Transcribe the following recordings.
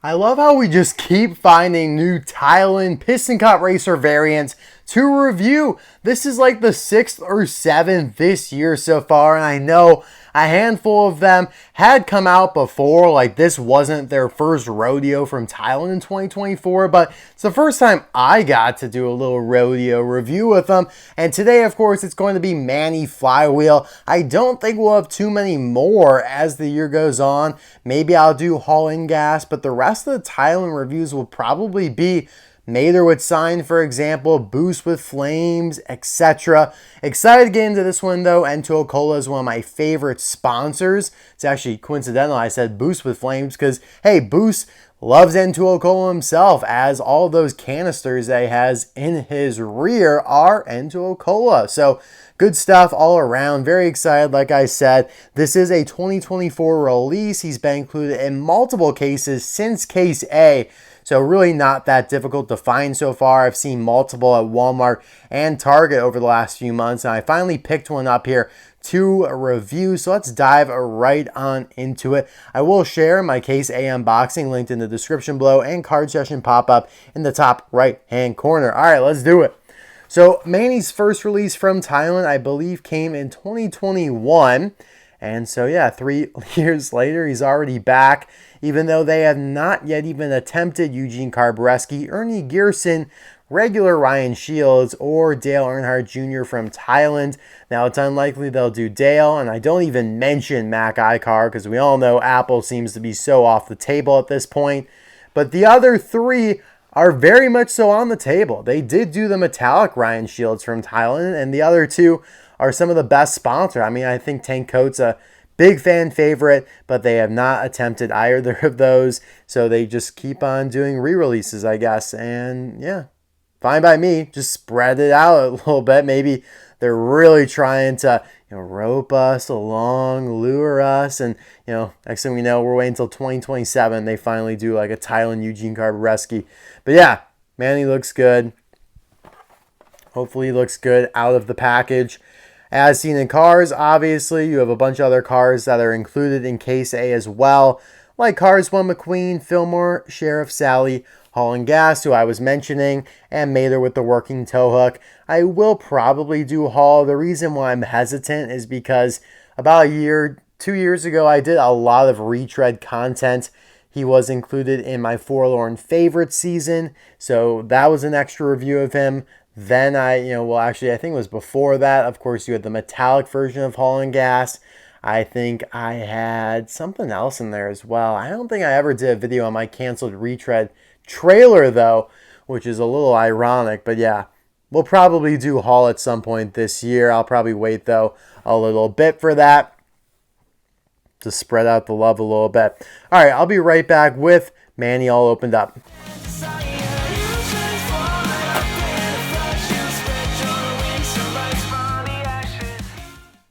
I love how we just keep finding new Thailand Piston Cup Racer variants to review. This is like the 6th or 7th this year so far, and I know a handful of them had come out before. Like, this wasn't their first rodeo from Thailand in 2024, but it's the first time I got to do a little rodeo review with them. And today, of course, it's going to be Manny Flywheel. I don't think we'll have too many more as the year goes on. Maybe I'll do Haul in Gas, but the rest of the Thailand reviews will probably be Mater with Sign, for example, Boost with Flames, etc. Excited to get into this one, though. N2O Cola is one of my favorite sponsors. It's actually coincidental I said Boost with Flames because, hey, Boost loves N2O Cola himself, as all those canisters that he has in his rear are N2O Cola. So good stuff all around. Very excited, like I said. This is a 2024 release. He's been included in multiple cases since Case A. So really not that difficult to find so far. I've seen multiple at Walmart and Target over the last few months, and I finally picked one up here to review. So let's dive right on into it. I will share my Case A unboxing linked in the description below and card session pop-up in the top right-hand corner. All right, let's do it. So Manny's first release from Thailand, I believe, came in 2021. And so, yeah, 3 years later, he's already back, even though they have not yet even attempted Eugene Carbureski, Ernie Gearson, regular Ryan Shields, or Dale Earnhardt Jr. from Thailand. Now, it's unlikely they'll do Dale, and I don't even mention Mac Icar, because we all know Apple seems to be so off the table at this point. But the other 3 are very much so on the table. They did do the metallic Ryan Shields from Thailand, and the other 2 are some of the best sponsors. I mean, I think Tank Coat's a big fan favorite, but they have not attempted either of those, so they just keep on doing re-releases, I guess. And yeah, fine by me. Just spread it out a little bit. Maybe they're really trying to, rope us along, lure us, and next thing we know, we're waiting until 2027. They finally do like a Thailand Eugene Carbureski. But yeah, Manny looks good. Hopefully he looks good out of the package. As seen in cars, obviously, you have a bunch of other cars that are included in Case A as well, like Cars 1 McQueen, Fillmore, Sheriff Sally, Haul in Gas, who I was mentioning, and Mater with the working tow hook. I will probably do Haul. The reason why I'm hesitant is because about 2 years ago, I did a lot of retread content. He was included in my Forlorn Favorite season, so that was an extra review of him. Then I think it was before that. Of course, you had the metallic version of Haul in Gas. I think I had something else in there as well. I don't think I ever did a video on my canceled retread trailer, though, which is a little ironic. But yeah, we'll probably do Haul at some point this year. I'll probably wait, though, a little bit for that to spread out the love a little bit. All right, I'll be right back with Manny all opened up.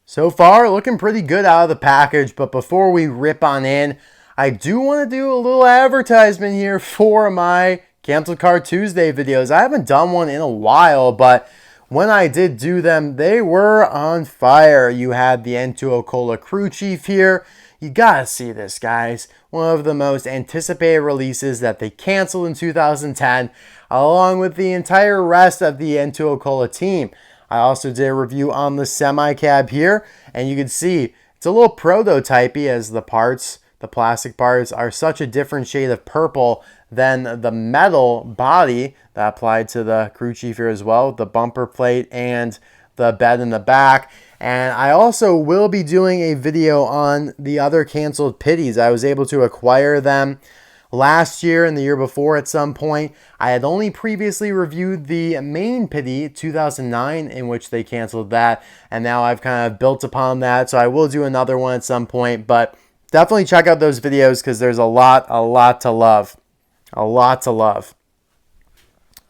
So far, looking pretty good out of the package, but before we rip on in, I do want to do a little advertisement here for my Canceled Car Tuesday videos. I haven't done one in a while, but when I did do them, they were on fire. You had the N2O Cola crew chief here. You gotta see this, guys. One of the most anticipated releases that they canceled in 2010, along with the entire rest of the N2O Cola team. I also did a review on the semi-cab here, and you can see it's a little prototypey as the plastic parts, are such a different shade of purple than the metal body that applied to the crew chief here as well, the bumper plate and the bed in the back. And I also will be doing a video on the other canceled pitties. I was able to acquire them last year and the year before at some point. I had only previously reviewed the main pity 2009 in which they canceled that, and now I've kind of built upon that, so I will do another one at some point. But definitely check out those videos because there's a lot to love. A lot to love.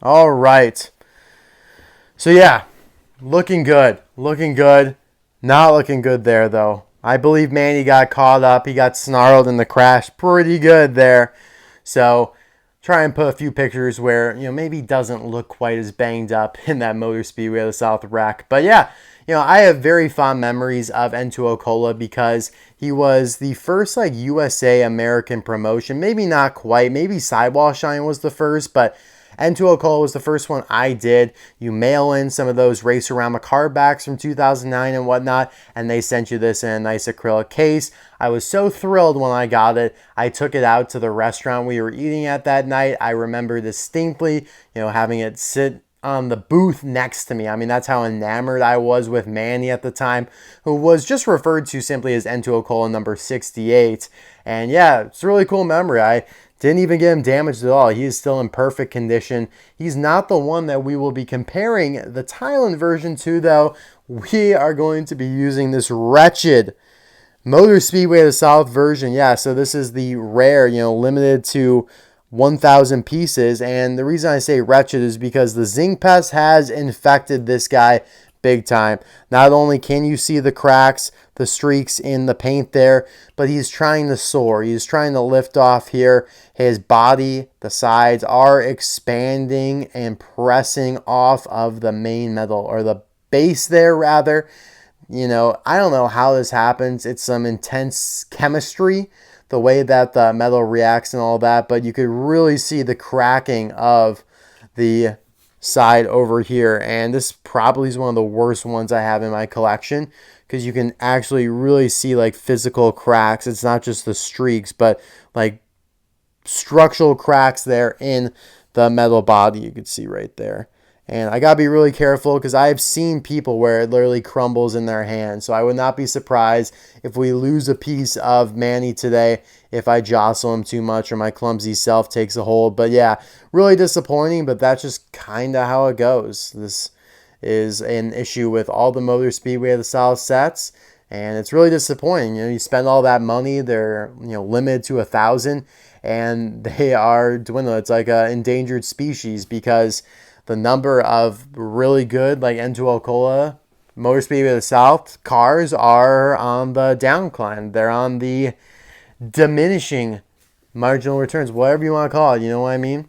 All right. So yeah, looking good. Not looking good there, though. I believe Manny got caught up. He got snarled in the crash pretty good there. So try and put a few pictures where, maybe doesn't look quite as banged up in that Motor Speedway of the South wreck. But yeah, I have very fond memories of N2O Cola because he was the first like USA American promotion. Maybe not quite. Maybe Sidewall Shine was the first, but N2O Cola was the first one I did. You mail in some of those Race-A-Rama card backs from 2009 and whatnot, and they sent you this in a nice acrylic case. I was so thrilled when I got it. I took it out to the restaurant we were eating at that night. I remember distinctly, having it sit on the booth next to me. I mean, that's how enamored I was with Manny at the time, who was just referred to simply as N2O Cola number 68. And yeah, it's a really cool memory. I didn't even get him damaged at all. He is still in perfect condition. He's not the one that we will be comparing the Thailand version to, though. We are going to be using this wretched Motor Speedway of the South version. Yeah, so this is the rare, limited to 1,000 pieces. And the reason I say wretched is because the zinc pest has infected this guy big time. Not only can you see the cracks, the streaks in the paint there, but he's trying to soar. He's trying to lift off here. His body, the sides are expanding and pressing off of the main metal, or the base there rather. I don't know how this happens. It's some intense chemistry, the way that the metal reacts and all that, but you could really see the cracking of the side over here, and this probably is one of the worst ones I have in my collection because you can actually really see like physical cracks. It's not just the streaks, but like structural cracks there in the metal body you can see right there. And I gotta be really careful because I've seen people where it literally crumbles in their hand. So I would not be surprised if we lose a piece of Manny today if I jostle him too much or my clumsy self takes a hold. But yeah, really disappointing, but that's just kind of how it goes. This is an issue with all the Motor Speedway of the South sets, and it's really disappointing. You spend all that money, they're limited to 1,000, and they are dwindling. It's like an endangered species because the number of really good, like N2O Cola, Motor Speedway of the South cars are on the downcline. They're on the diminishing marginal returns, whatever you want to call it. You know what I mean?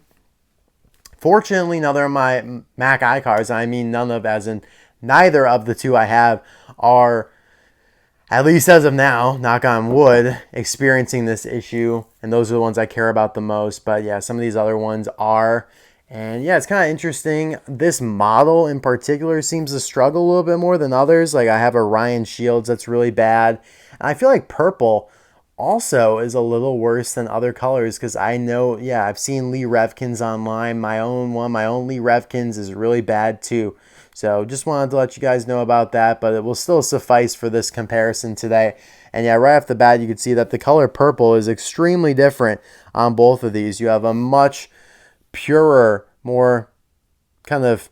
Fortunately, none of my Mac I cars, I mean neither of the two I have are, at least as of now, knock on wood, experiencing this issue. And those are the ones I care about the most. But yeah, some of these other ones are. And yeah, it's kind of interesting. This model in particular seems to struggle a little bit more than others. Like I have a Ryan Shields that's really bad. And I feel like purple also is a little worse than other colors because I know, yeah, I've seen Lee Revkins online. My own Lee Revkins is really bad too. So just wanted to let you guys know about that, but it will still suffice for this comparison today. And yeah, right off the bat, you can see that the color purple is extremely different on both of these. You have a much purer, more kind of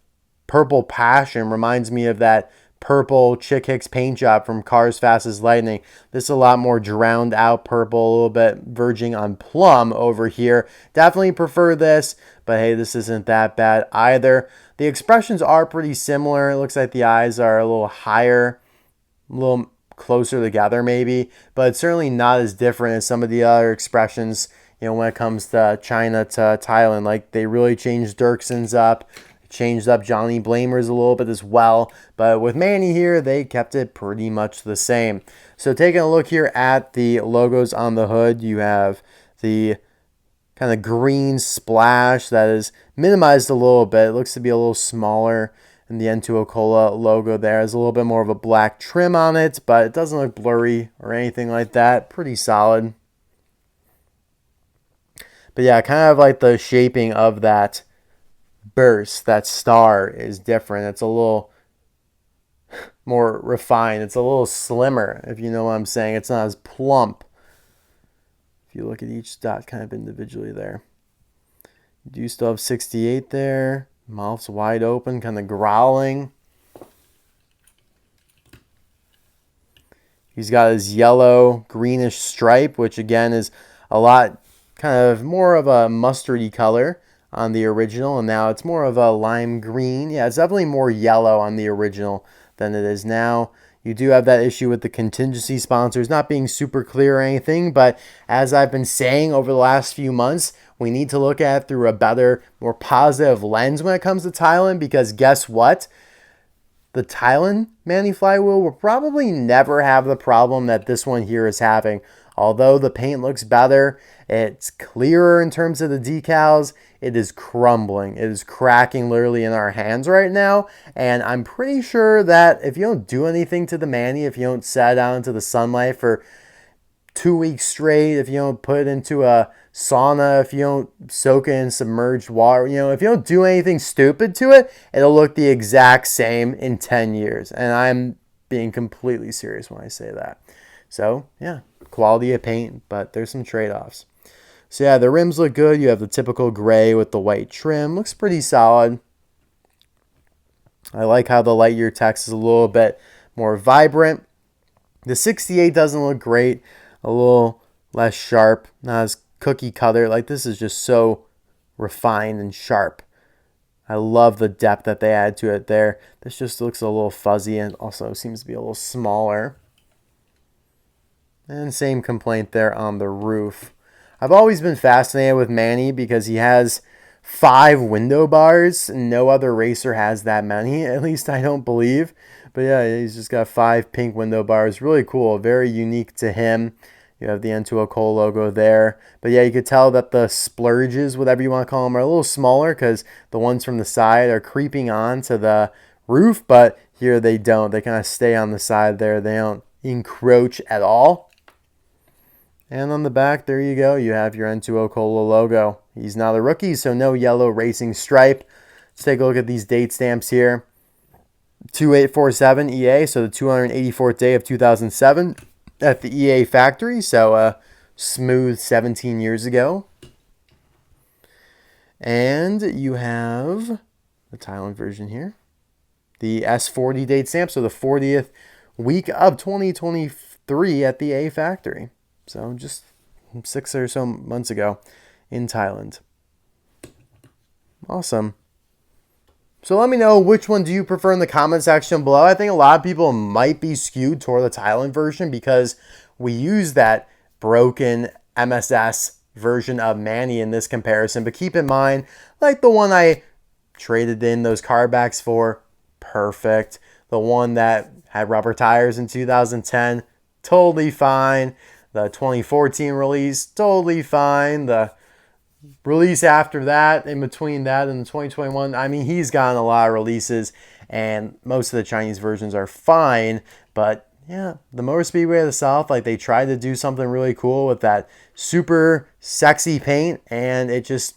purple passion. Reminds me of that purple Chick Hicks paint job from Cars Fast as Lightning. This is a lot more drowned out purple, a little bit verging on plum over here. Definitely prefer this, but hey, this isn't that bad either. The expressions are pretty similar. It looks like the eyes are a little higher, a little closer together maybe, but it's certainly not as different as some of the other expressions, when it comes to China to Thailand. Like they really changed Dirkson's up, changed up Johnny Blamer's a little bit as well. But with Manny here, they kept it pretty much the same. So taking a look here at the logos on the hood, you have the kind of green splash that is minimized a little bit. It looks to be a little smaller. And the N2O Cola logo there has a little bit more of a black trim on it, but it doesn't look blurry or anything like that. Pretty solid. But yeah, kind of like the shaping of that burst, that star is different. It's a little more refined. It's a little slimmer, if you know what I'm saying. It's not as plump. If you look at each dot kind of individually there. You do still have 68 there. Mouth's wide open, kind of growling. He's got his yellow, greenish stripe, which again is a lot kind of more of a mustardy color on the original, and now it's more of a lime green. Yeah, it's definitely more yellow on the original than it is now. You do have that issue with the contingency sponsors not being super clear or anything, but as I've been saying over the last few months, we need to look at it through a better, more positive lens when it comes to Thailand, because guess what? the Thailand Manny Flywheel will probably never have the problem that this one here is having. Although the paint looks better, it's clearer in terms of the decals, it is crumbling. It is cracking literally in our hands right now. And I'm pretty sure that if you don't do anything to the Manny, if you don't set it out into the sunlight for 2 weeks straight, if you don't put it into a sauna, if you don't soak it in submerged water, if you don't do anything stupid to it, it'll look the exact same in 10 years. And I'm being completely serious when I say that. So, yeah, quality of paint, but there's some trade-offs. So, yeah, the rims look good. You have the typical gray with the white trim. Looks pretty solid. I like how the Lightyear text is a little bit more vibrant. The 68 doesn't look great. A little less sharp, not as cookie cutter. Like, this is just so refined and sharp. I love the depth that they add to it there. This just looks a little fuzzy and also seems to be a little smaller. And same complaint there on the roof. I've always been fascinated with Manny because he has 5 window bars. No other racer has that many, at least I don't believe. But yeah, he's just got 5 pink window bars. Really cool. Very unique to him. You have the N2O logo there. But yeah, you could tell that the splurges, whatever you want to call them, are a little smaller because the ones from the side are creeping on to the roof. But here they don't. They kind of stay on the side there. They don't encroach at all. And on the back, there you go. You have your N2O logo. He's not a rookie, so no yellow racing stripe. Let's take a look at these date stamps here. 2847 EA, so the 284th day of 2007 at the EA factory. So smooth 17 years ago. And you have the Thailand version here. The S40 date stamp, so the 40th week of 2023 at the EA factory. So just 6 or so months ago in Thailand. Awesome. So let me know, which one do you prefer in the comment section below. I think a lot of people might be skewed toward the Thailand version because we use that broken MSS version of Manny in this comparison. But keep in mind, like the one I traded in those carbacks for, perfect. The one that had rubber tires in 2010, totally fine. The 2014 release, totally fine. The release after that, in between that and the 2021, I mean, he's gotten a lot of releases, and most of the Chinese versions are fine. But yeah, the Motor Speedway of the South, like, they tried to do something really cool with that super sexy paint, and it just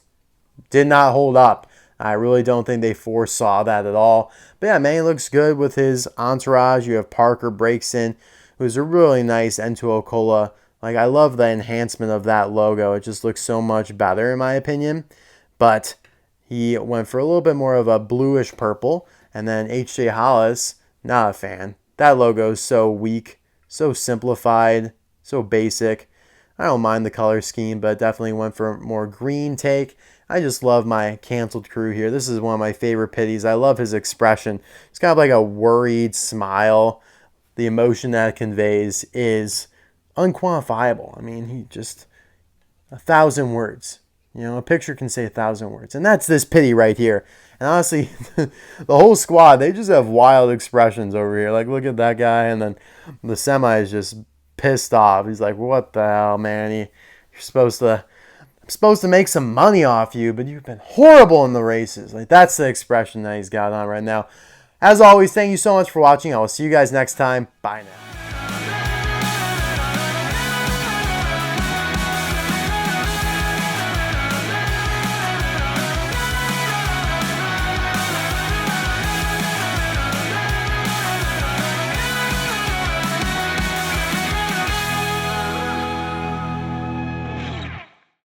did not hold up. I really don't think they foresaw that at all. But yeah, Manny looks good with his entourage. You have Parker Breakson, who's a really nice N2O Cola. Like, I love the enhancement of that logo. It just looks so much better in my opinion. But he went for a little bit more of a bluish purple. And then H.J. Hollis, not a fan. That logo is so weak, so simplified, so basic. I don't mind the color scheme, but definitely went for a more green take. I just love my canceled crew here. This is one of my favorite pitties. I love his expression. It's kind of like a worried smile. The emotion that it conveys is unquantifiable. I mean, he just 1,000 words. A picture can say 1,000 words. And that's this pity right here. And honestly, the whole squad, they just have wild expressions over here. Like, look at that guy. And then the semi is just pissed off. He's like, what the hell, Manny? I'm supposed to make some money off you, but you've been horrible in the races. Like, that's the expression that he's got on right now. As always, thank you so much for watching. I will see you guys next time. Bye now.